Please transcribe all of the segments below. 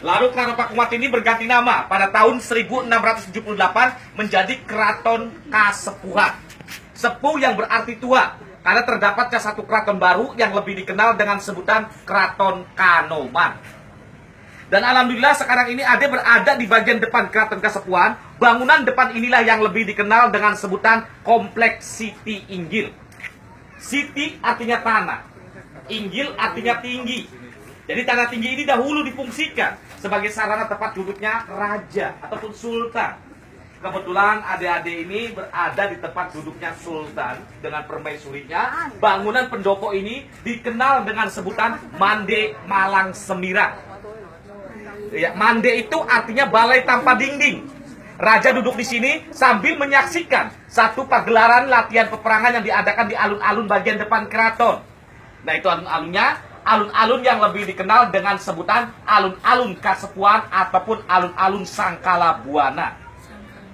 Lalu Keraton Pakumat ini berganti nama pada tahun 1678 menjadi Keraton Kasepuhan. Sepuh yang berarti tua, karena terdapatnya satu keraton baru yang lebih dikenal dengan sebutan Keraton Kanoman. Dan alhamdulillah sekarang ini Ade berada di bagian depan Keraton Kasepuhan. Bangunan depan inilah yang lebih dikenal dengan sebutan Kompleks Siti Inggil. Siti artinya tanah, Inggil artinya tinggi. Jadi tanah tinggi ini dahulu difungsikan sebagai sarana tempat duduknya raja ataupun sultan. Kebetulan adik-adik ini berada di tempat duduknya sultan dengan permaisurinya. Bangunan pendopo ini dikenal dengan sebutan Mande Malang Sembiran. Ya, Mande itu artinya balai tanpa dinding. Raja duduk di sini sambil menyaksikan satu pagelaran latihan peperangan yang diadakan di alun-alun bagian depan keraton. Nah, itu alun-alunnya. Alun-alun yang lebih dikenal dengan sebutan alun-alun Kasepuhan ataupun alun-alun Sangkala Buana.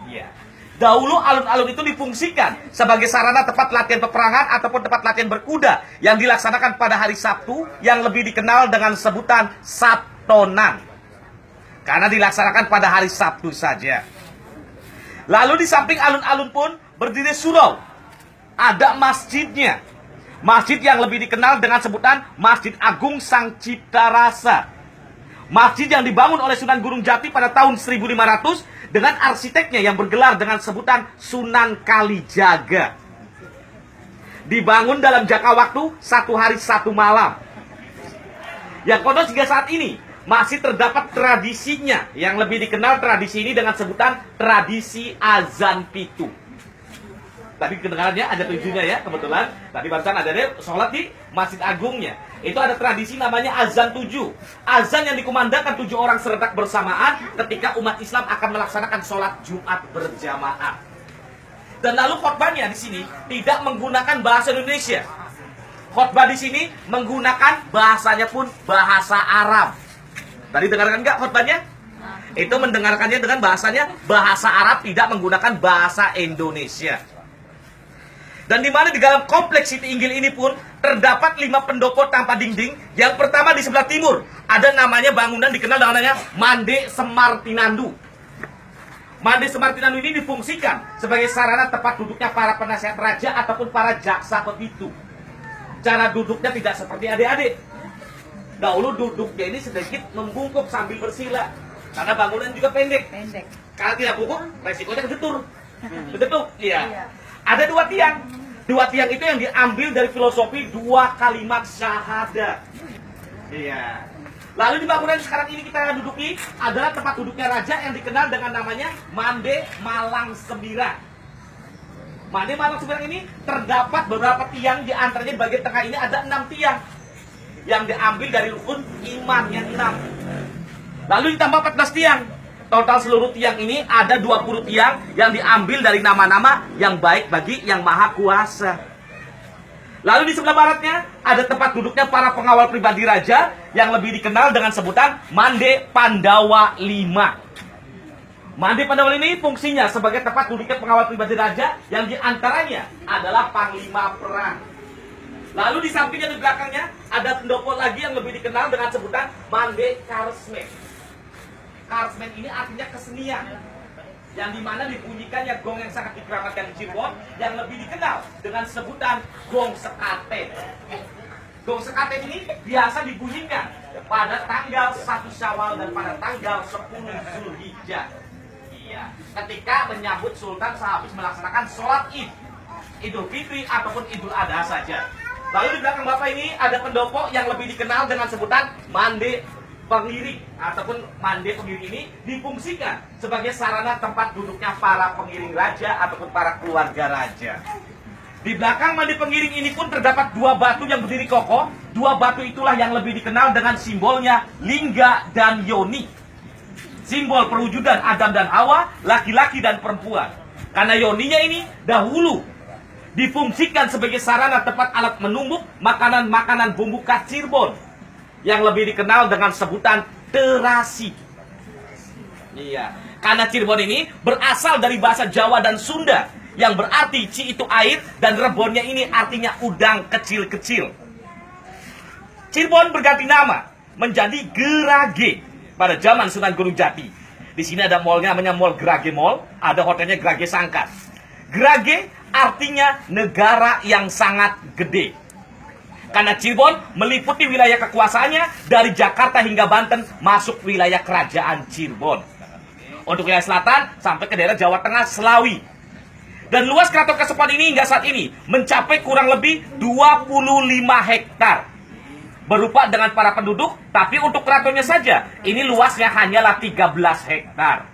Ya. Dahulu alun-alun itu difungsikan sebagai sarana tempat latihan peperangan ataupun tempat latihan berkuda yang dilaksanakan pada hari Sabtu yang lebih dikenal dengan sebutan Sabtonan. Karena dilaksanakan pada hari Sabtu saja. Lalu di samping alun-alun pun berdiri surau. Ada masjidnya. Masjid yang lebih dikenal dengan sebutan Masjid Agung Sang Cipta Rasa. Masjid yang dibangun oleh Sunan Gunung Jati pada tahun 1500 dengan arsiteknya yang bergelar dengan sebutan Sunan Kalijaga. Dibangun dalam jangka waktu 1 hari 1 malam. Yang konon hingga saat ini masih terdapat tradisinya yang lebih dikenal tradisi ini dengan sebutan tradisi azan pitu. Tadi kedengarannya ada tujuhnya ya, kebetulan. Tadi barusan ada sholat di Masjid Agungnya. Itu ada tradisi namanya azan 7. Azan yang dikumandangkan 7 orang serentak bersamaan ketika umat Islam akan melaksanakan sholat Jumat berjamaah. Dan lalu khotbahnya di sini tidak menggunakan bahasa Indonesia. Khotbah di sini menggunakan bahasanya pun bahasa Arab. Tadi dengarkan nggak khotbahnya? Itu mendengarkannya dengan bahasanya bahasa Arab, tidak menggunakan bahasa Indonesia. Dan di mana di dalam kompleks Siti Inggil ini pun terdapat 5 pendopo tanpa dinding. Yang pertama di sebelah timur ada namanya bangunan dikenal dengan namanya Mande Semar Tinandu. Mande Semar Tinandu ini difungsikan sebagai sarana tempat duduknya para penasihat raja ataupun para jaksa pepitu. Cara duduknya tidak seperti adik-adik. Dahulu duduknya ini sedikit membungkuk sambil bersila. Karena bangunan juga pendek. Kalau tidak bungkuk, resikonya kegetur. Kegetuk, iya. Ada 2 tiang. 2 tiang itu yang diambil dari filosofi 2 kalimat syahadat. Iya. Lalu di bangunan sekarang ini kita duduki adalah tempat duduknya raja yang dikenal dengan namanya Mande Malang Sembiran. Mande Malang Sembiran ini terdapat beberapa tiang, di antaranya di bagian tengah ini ada 6 tiang yang diambil dari rukun iman yang 6. Lalu ditambah 14 tiang. Total seluruh tiang ini ada 20 tiang yang diambil dari nama-nama yang baik bagi Yang Maha Kuasa. Lalu di sebelah baratnya ada tempat duduknya para pengawal pribadi raja yang lebih dikenal dengan sebutan Mande Pandawa 5. Mande Pandawa ini fungsinya sebagai tempat duduknya pengawal pribadi raja yang diantaranya adalah panglima perang. Lalu di sampingnya di belakangnya ada pendopo lagi yang lebih dikenal dengan sebutan Mande Karsmen. Karsmen ini artinya kesenian, yang dimana dibunyikannya gong yang sangat dikeramatkan di Cirebon yang lebih dikenal dengan sebutan gong sekaten. Gong sekaten ini biasa dibunyikan pada tanggal 1 Syawal dan pada tanggal 10 Zulhijjah. Iya, ketika menyambut Sultan sehabis melaksanakan sholat Id, Idul Fitri ataupun Idul Adha saja. Lalu di belakang Bapak ini ada pendopo yang lebih dikenal dengan sebutan Mande Pengiring ataupun Mande Pengiring ini difungsikan sebagai sarana tempat duduknya para pengiring raja ataupun para keluarga raja. Di belakang Mande Pengiring ini pun terdapat 2 batu yang berdiri kokoh. 2 batu itulah yang lebih dikenal dengan simbolnya Lingga dan Yoni. Simbol perwujudan Adam dan Hawa, laki-laki dan perempuan. Karena Yoninya ini dahulu difungsikan sebagai sarana tempat alat menumbuk makanan-makanan bumbu khas Cirebon yang lebih dikenal dengan sebutan terasi. Iya, karena Cirebon ini berasal dari bahasa Jawa dan Sunda yang berarti ci itu air dan rebonnya ini artinya udang kecil-kecil. Cirebon berganti nama menjadi Gerage. pada zaman Sunan Gunung Jati. Di sini ada mallnya namanya Mall Grage Mall, ada hotelnya Grage Sangkas. Grage artinya negara yang sangat gede. Karena Cirebon meliputi wilayah kekuasaannya dari Jakarta hingga Banten masuk wilayah kerajaan Cirebon. Untuk wilayah selatan sampai ke daerah Jawa Tengah, Selawi. Dan luas Keraton Kasepuhan ini hingga saat ini mencapai kurang lebih 25 hektar. Berupa dengan para penduduk, tapi untuk keratonnya saja, ini luasnya hanyalah 13 hektar.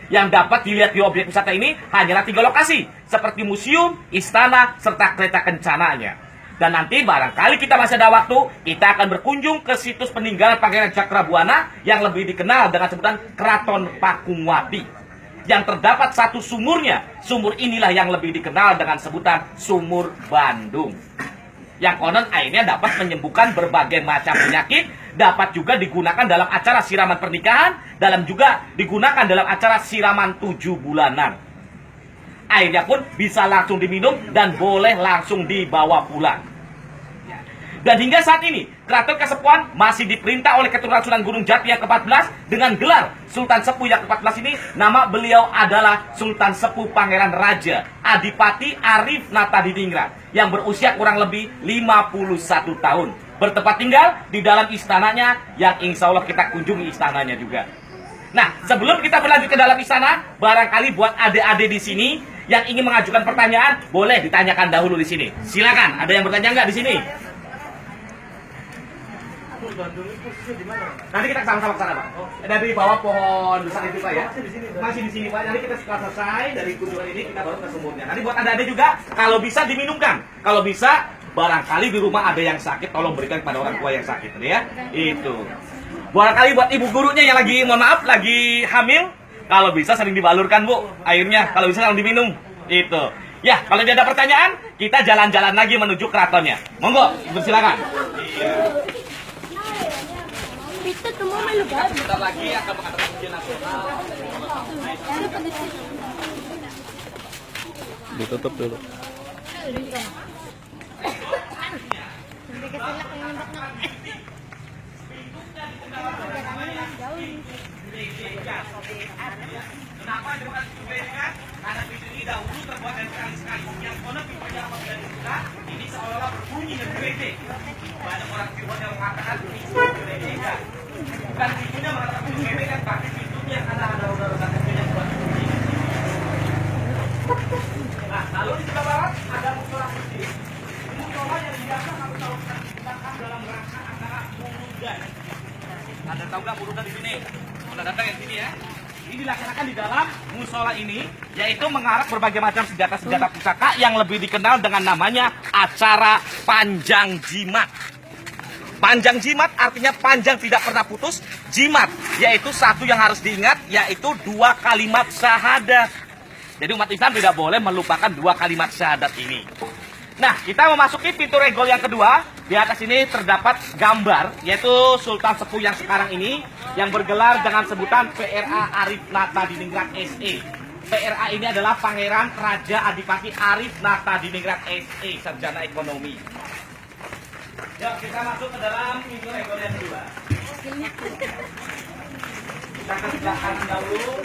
Yang dapat dilihat di objek wisata ini hanyalah 3 lokasi, seperti museum, istana, serta kereta kencananya. Dan nanti barangkali kita masih ada waktu, kita akan berkunjung ke situs peninggalan Pangeran Cakrabuana yang lebih dikenal dengan sebutan Keraton Pakungwati. Yang terdapat satu sumurnya. Sumur inilah yang lebih dikenal dengan sebutan Sumur Bandung. Yang konon airnya dapat menyembuhkan berbagai macam penyakit, dapat juga digunakan dalam acara siraman pernikahan, dalam juga digunakan dalam acara siraman 7 bulanan. Airnya pun bisa langsung diminum dan boleh langsung dibawa pulang. Dan hingga saat ini, Keraton Kasepuhan masih diperintah oleh keturunan Sunan Gunung Jati yang ke-14 dengan gelar Sultan Sepuh yang ke-14 ini. Nama beliau adalah Sultan Sepuh Pangeran Raja Adipati Arif Natadiningrat yang berusia kurang lebih 51 tahun. Bertempat tinggal di dalam istananya yang insya Allah kita kunjungi istananya juga. Nah, sebelum kita berlanjut ke dalam istana, barangkali buat adik-adik di sini yang ingin mengajukan pertanyaan, boleh ditanyakan dahulu di sini. Silakan, ada yang bertanya nggak di sini? Nanti kita sama-sama ke sana, Pak. Dari bawah pohon besar itu, Pak, ya. Masih di sini, Pak. Nanti kita setelah selesai dari kunjungan ini, kita baru ke sumurnya. Nanti buat adik-adik juga, kalau bisa diminumkan. Kalau bisa, barangkali di rumah ada yang sakit, tolong berikan kepada orang tua yang sakit, ya. Itu. Barangkali buat ibu gurunya yang lagi, mohon maaf, lagi hamil, kalau bisa sering dibalurkan, Bu, airnya. Kalau bisa langsung diminum. Itu. Ya, kalau tidak ada pertanyaan, kita jalan-jalan lagi menuju keratonnya. Monggo, silakan. Iya. Sebentar lagi akan mengadakan ujian nasional. Ditutup dulu. Kenapa dengan gereja? Karena pintu ini dahulu terbuat dari kayu yang konon pintunya apabila dibuka, ini seolah-olah berbunyi dengan gereja. Banyak orang Cirebon yang mengatakan pintu gereja. Bukan pintunya mengatakan pintu gereja, tapi pintunya karena ada roda-roda kecil yang buat bunyi. Nah, lalu di sebelah barat ada musola kecil. Musola yang biasa kalau kita gunakan dalam rangka acara murudan. Ada tahu nggak murudan di sini? Udah datang yang sini ya. Ini dilaksanakan di dalam musola ini, yaitu mengarak berbagai macam senjata-senjata pusaka yang lebih dikenal dengan namanya acara panjang jimat. Panjang jimat artinya panjang tidak pernah putus. Jimat yaitu satu yang harus diingat, yaitu 2 kalimat syahadat. Jadi umat Islam tidak boleh melupakan 2 kalimat syahadat ini. Nah, kita memasuki pintu regol yang kedua. Di atas ini terdapat gambar, yaitu Sultan Sepuh yang sekarang ini, yang bergelar dengan sebutan PRA Arif Natadiningrat SE. PRA ini adalah Pangeran Raja Adipati Arif Natadiningrat SE, sarjana ekonomi. Yuk, kita masuk ke dalam pintu regol yang kedua. Kita ke sebelah kanan dahulu.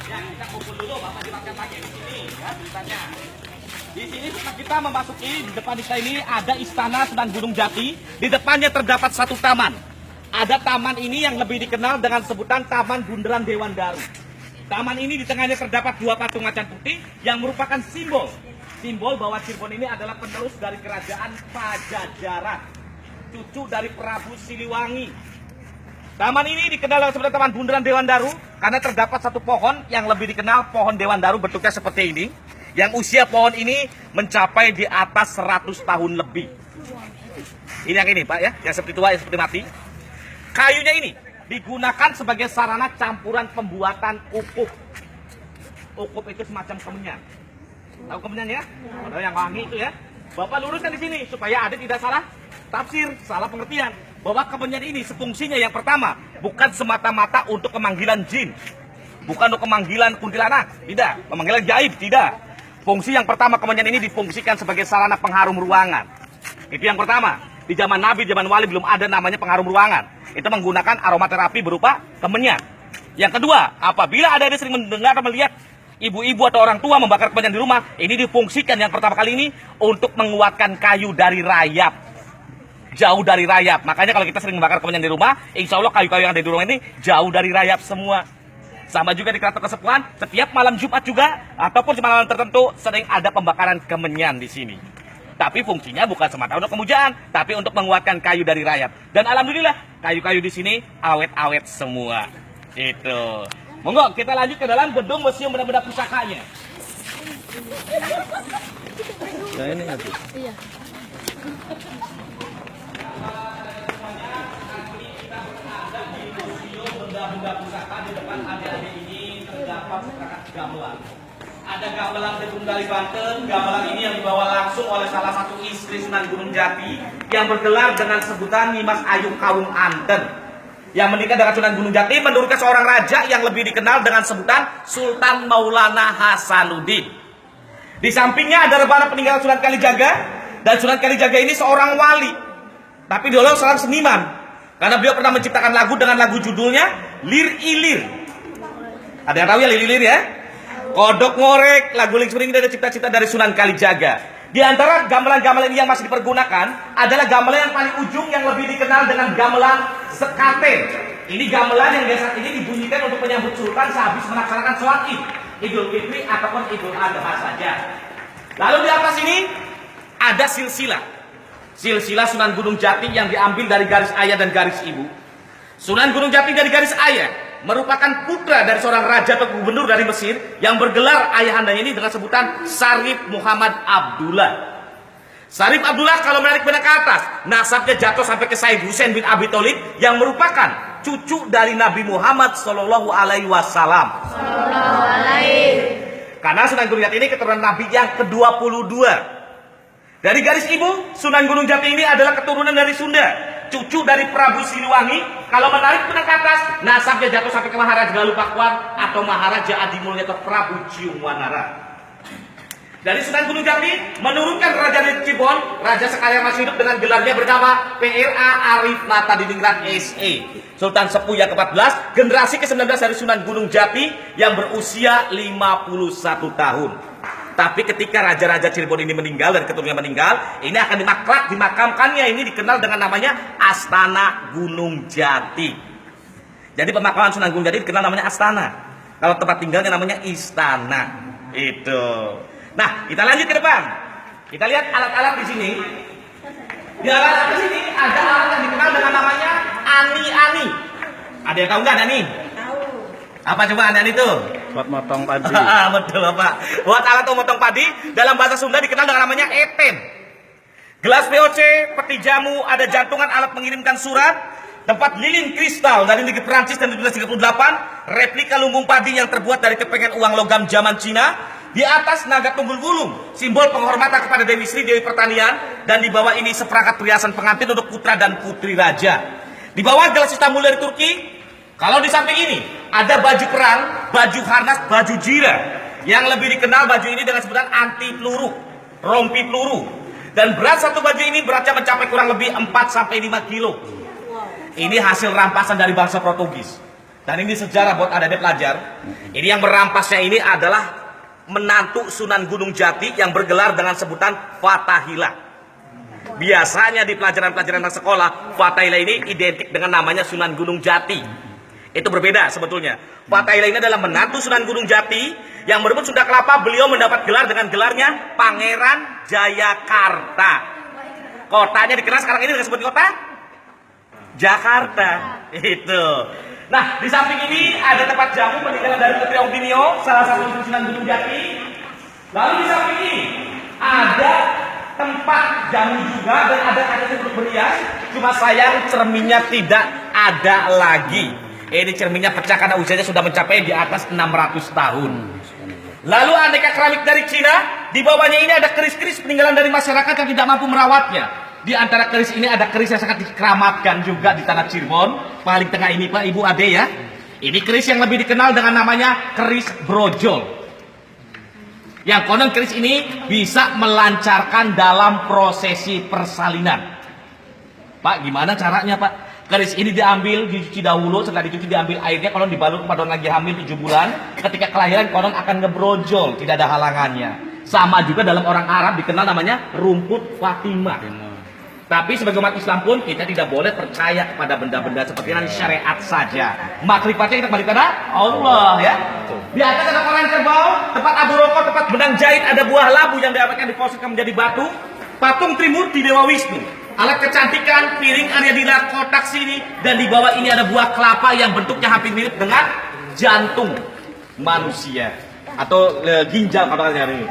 Ya, kita kumpul dulu, Bapak dipakai pakai di sini, ya, ceritanya. Di sini kita memasuki, di depan kita ini ada Istana Sunan Gunung Jati. Di depannya terdapat satu taman. Ada taman ini yang lebih dikenal dengan sebutan Taman Bundaran Dewan Daru. Taman ini di tengahnya terdapat 2 patung macan putih yang merupakan simbol bahwa Cirebon ini adalah penerus dari kerajaan Pajajaran, cucu dari Prabu Siliwangi. Taman ini dikenal sebagai Taman Bundaran Dewan Daru karena terdapat satu pohon yang lebih dikenal pohon Dewan Daru bentuknya seperti ini, yang usia pohon ini mencapai di atas 100 tahun lebih. Ini yang ini, Pak, ya, yang seperti tua, yang seperti mati. Kayunya ini digunakan sebagai sarana campuran pembuatan ukup. Ukup itu semacam kemenyan. Tahu kemenyan ya? Ada yang wangi itu ya. Bapak luruskan di sini supaya ada tidak salah tafsir, salah pengertian. Bahwa kemenyan ini fungsinya yang pertama bukan semata-mata untuk pemanggilan jin, bukan untuk pemanggilan kuntilanak, tidak, pemanggilan gaib, tidak. Fungsi yang pertama kemenyan ini difungsikan sebagai sarana pengharum ruangan. Itu yang pertama. Di zaman Nabi, zaman Wali belum ada namanya pengharum ruangan. Itu menggunakan aromaterapi berupa kemenyan. Yang kedua, apabila ada sering mendengar atau melihat ibu-ibu atau orang tua membakar kemenyan di rumah, ini difungsikan yang pertama kali ini untuk menguatkan kayu dari rayap. Jauh dari rayap. Makanya kalau kita sering membakar kemenyan di rumah, insya Allah kayu-kayu yang ada di rumah ini jauh dari rayap semua. Sama juga di keraton kesepuhan, setiap malam Jumat juga ataupun di malam tertentu sering ada pembakaran kemenyan di sini. Tapi fungsinya bukan semata untuk pemujaan, tapi untuk menguatkan kayu dari rayap. Dan alhamdulillah kayu-kayu di sini awet-awet semua. Itu. Monggo kita lanjut ke dalam gedung museum benda-benda pusakanya. Nah ini aku. Iya. Benda-benda pusaka di depan adik-adik ini terdapat perangkat gamelan. Ada gamelan Gedung dari Banten. Gamelan ini yang dibawa langsung oleh salah satu istri Sunan Gunung Jati yang bergelar dengan sebutan Nimas Ayu Kawung Anten. Yang menikah dengan Sunan Gunung Jati menurunkan seorang raja yang lebih dikenal dengan sebutan Sultan Maulana Hasanuddin. Di sampingnya ada rebana peninggalan Sunan Kalijaga, dan Sunan Kalijaga ini seorang wali, tapi dia seorang seniman karena beliau pernah menciptakan lagu dengan lagu judulnya Lir Ilir. Ada yang tahu ya Lir Ilir ya? Kodok ngorek, lagu Ling Suring ini ada cipta-cipta dari Sunan Kalijaga. Di antara gamelan-gamelan ini yang masih dipergunakan adalah gamelan yang paling ujung yang lebih dikenal dengan gamelan sekaten. Ini gamelan yang biasa ini dibunyikan untuk menyambut sultan sehabis melaksanakan sholat Id, Idul Fitri ataupun Idul Adha saja. Lalu di atas ini ada silsilah. Silsilah Sunan Gunung Jati yang diambil dari garis ayah dan garis ibu. Sunan Gunung Jati dari garis ayah merupakan putra dari seorang raja atau gubernur dari Mesir yang bergelar ayahandanya ini dengan sebutan Sarif Muhammad Abdullah. Sarif Abdullah kalau menarik benar ke atas, nasabnya jatuh sampai ke Said Husain bin Abi Thalib yang merupakan cucu dari Nabi Muhammad Sallallahu Alaihi Wasallam. Karena Sunan Gunung Jati ini keturunan Nabi yang ke-22. Dari garis ibu, Sunan Gunung Jati ini adalah keturunan dari Sunda, cucu dari Prabu Siliwangi. Kalau menarik benar ke atas, nasabnya jatuh sampai ke Maharaja Galupakuan atau Maharaja Adimulya atau Prabu Ciumwanara. Dari Sunan Gunung Jati menurunkan Raja dari Cibon, raja sekalian masih hidup dengan gelarnya bernama PRA Arif Mata Diningrat SE, Sultan Sepuh yang ke-14, generasi ke-19 dari Sunan Gunung Jati yang berusia 51 tahun. Tapi ketika raja-raja Cirebon ini meninggal dan keturunannya meninggal, ini akan dimakamkannya ini dikenal dengan namanya Astana Gunung Jati. Jadi pemakaman Sunan Gunung Jati dikenal namanya Astana. Kalau tempat tinggalnya namanya Istana. Itu. Nah, kita lanjut ke depan. Kita lihat alat-alat di sini. Di alat-alat di sini ada alat yang dikenal dengan namanya ani-ani. Ada yang tahu nggak ani? Tahu. Apa coba ani-ani itu? Buat motong padi. Betul Bapak. Buat alat memotong padi dalam bahasa Sunda dikenal dengan namanya eten. Gelas VOC, peti jamu, ada jantungan alat mengirimkan surat, tempat lilin kristal dari negeri Perancis dan 1938, replika lumbung padi yang terbuat dari kepengen uang logam zaman Cina. Di atas naga tunggul wulung, simbol penghormatan kepada Dewi Sri, Dewi Pertanian, dan di bawah ini seperangkat perhiasan pengantin untuk putra dan putri raja. Di bawah gelas hitam mulia dari Turki. Kalau di samping ini ada baju perang, baju harnas, baju jira, yang lebih dikenal baju ini dengan sebutan anti peluru, rompi peluru. Dan berat satu baju ini beratnya mencapai kurang lebih 4-5 kilo. Ini hasil rampasan dari bangsa Portugis. Dan ini sejarah buat adik-adik pelajar. Ini yang merampasnya ini adalah menantu Sunan Gunung Jati yang bergelar dengan sebutan Fatahila. Biasanya di pelajaran-pelajaran sekolah, Fatahila ini identik dengan namanya Sunan Gunung Jati. Itu berbeda sebetulnya. Fatahila ini adalah menantu Sunan Gunung Jati yang merebut Sunda Kelapa. Beliau mendapat gelar dengan gelarnya Pangeran Jayakarta. Kotanya dikenal sekarang ini dengan sebut kota Jakarta. Itu. Nah, di samping ini ada tempat jamu peninggalan dari Putri Ongginio, salah satu istri Sunan Gunung Jati. Lalu di samping ini ada tempat jamu juga dan ada kaca untuk berhias. Cuma sayang cerminnya tidak ada lagi. Ini cerminnya pecah karena usianya sudah mencapai di atas 600 tahun. Lalu aneka keramik dari Cina di bawahnya ini ada keris-keris peninggalan dari masyarakat yang tidak mampu merawatnya. Di antara keris ini ada keris yang sangat dikeramatkan juga di tanah Cirebon. Paling tengah ini Pak, Ibu, Ade ya. Ini keris yang lebih dikenal dengan namanya keris brojol. Yang konon keris ini bisa melancarkan dalam prosesi persalinan. Pak, gimana caranya Pak? Keris ini diambil, dicuci dahulu, setelah dicuci diambil airnya, konon dibalut kepada orang lagi hamil 7 bulan. Ketika kelahiran konon akan ngebrojol, tidak ada halangannya. Sama juga dalam orang Arab dikenal namanya rumput Fatimah. Tapi sebagai umat Islam pun kita tidak boleh percaya kepada benda-benda seperti ini, syariat saja. Makrifatnya kita kembali kepada Allah ya. Di atas ada koran kerbau, tempat Abu Rokok, tempat benang jahit, ada buah labu yang diapakan diposisikan menjadi batu, patung Trimurti Dewa Wisnu, alat kecantikan, piring Arya Dila, kotak sini, dan di bawah ini ada buah kelapa yang bentuknya hampir mirip dengan jantung manusia atau ginjal katakannya ini.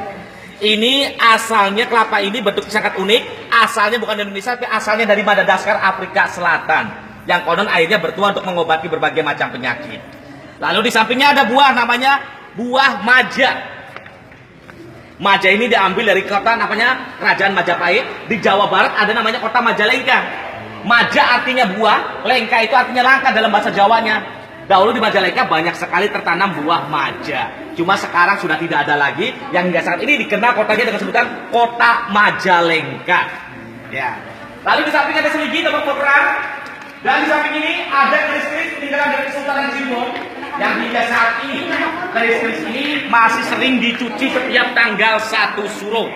Ini asalnya kelapa ini bentuknya sangat unik. Asalnya bukan dari Indonesia, tapi asalnya dari Madagaskar, Afrika Selatan. Yang konon airnya bertuah untuk mengobati berbagai macam penyakit. Lalu di sampingnya ada buah namanya buah maja. Maja ini diambil dari kota namanya Kerajaan Majapahit. Di Jawa Barat ada namanya kota Majalengka. Maja artinya buah, lengka itu artinya langka dalam bahasa Jawanya. Dahulu di Majalengka banyak sekali tertanam buah maja. Cuma sekarang sudah tidak ada lagi. Yang hingga saat ini dikenal kotanya dengan sebutan Kota Majalengka. Ya. Lalu di samping ada seligi tempat berperang. Dan di samping ini ada keris-keris peninggalan dari Sultan Cirebon yang hingga saat ini keris-keris ini masih sering dicuci setiap tanggal 1 Suro.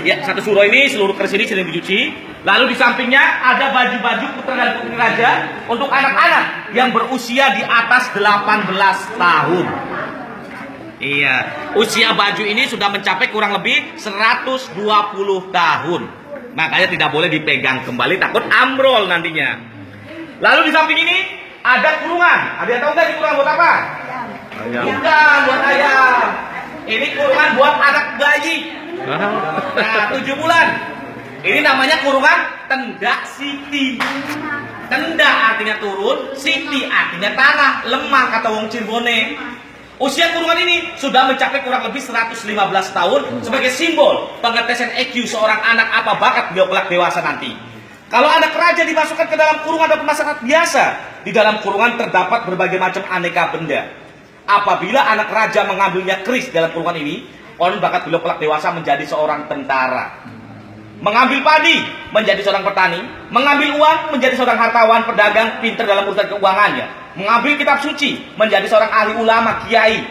Ya, 1 Suro ini seluruh keris ini sering dicuci. Lalu di sampingnya ada baju-baju putra dan putri raja untuk anak-anak yang berusia di atas 18 tahun. Iya, usia baju ini sudah mencapai kurang lebih 120 tahun. Makanya tidak boleh dipegang kembali, takut ambrol nantinya. Lalu di samping ini ada kurungan. Ada yang tahu nggak di kurungan buat apa? Ayam. Bukan buat ayam. Ini kurungan buat anak bayi. Nah, 7 bulan. Ini namanya kurungan Tenda Siti. Tenda artinya turun, Siti artinya tanah, lemah kata wong Cirebone. Usia kurungan ini sudah mencapai kurang lebih 115 tahun sebagai simbol pengetesan EQ seorang anak apa bakat beliau kelak dewasa nanti. Kalau anak raja dimasukkan ke dalam kurungan atau masyarakat biasa, di dalam kurungan terdapat berbagai macam aneka benda. Apabila anak raja mengambilnya keris dalam kurungan ini, konon bakat beliau kelak dewasa menjadi seorang tentara. Mengambil padi menjadi seorang petani, mengambil uang menjadi seorang hartawan, pedagang, pintar dalam urusan keuangannya, mengambil kitab suci menjadi seorang ahli ulama, kiai,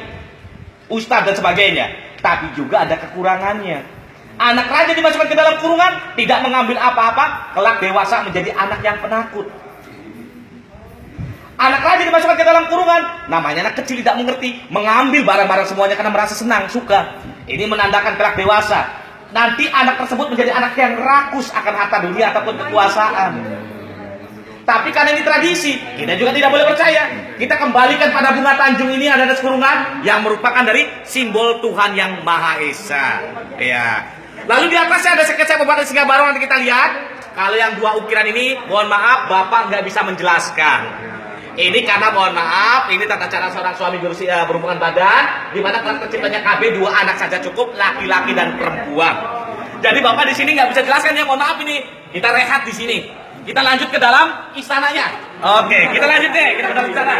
ustadz dan sebagainya. Tapi juga ada kekurangannya. Anak raja dimasukkan ke dalam kurungan, tidak mengambil apa-apa, kelak dewasa menjadi anak yang penakut. Anak raja dimasukkan ke dalam kurungan, namanya anak kecil tidak mengerti, mengambil barang-barang semuanya karena merasa senang, suka. Ini menandakan kelak dewasa. Nanti anak tersebut menjadi anak yang rakus akan harta dunia ataupun kekuasaan. Tapi karena ini tradisi, kita juga tidak boleh percaya. Kita kembalikan pada bunga Tanjung ini ada kurungan yang merupakan dari simbol Tuhan yang Maha Esa. Ya. Lalu di atasnya ada sketsa pembuatan singa baru, nanti kita lihat. Kalau yang 2 ukiran ini, mohon maaf, Bapak nggak bisa menjelaskan. Ini karena mohon maaf, ini tata cara seorang suami berhubungan badan, di mana kalau terciptanya KB 2 anak saja cukup, laki-laki dan perempuan. Jadi Bapak di sini nggak bisa jelaskan ya, mohon maaf ini. Kita rehat di sini. Kita lanjut ke dalam istananya. Oke, kita lanjut deh, kita ke dalam istana.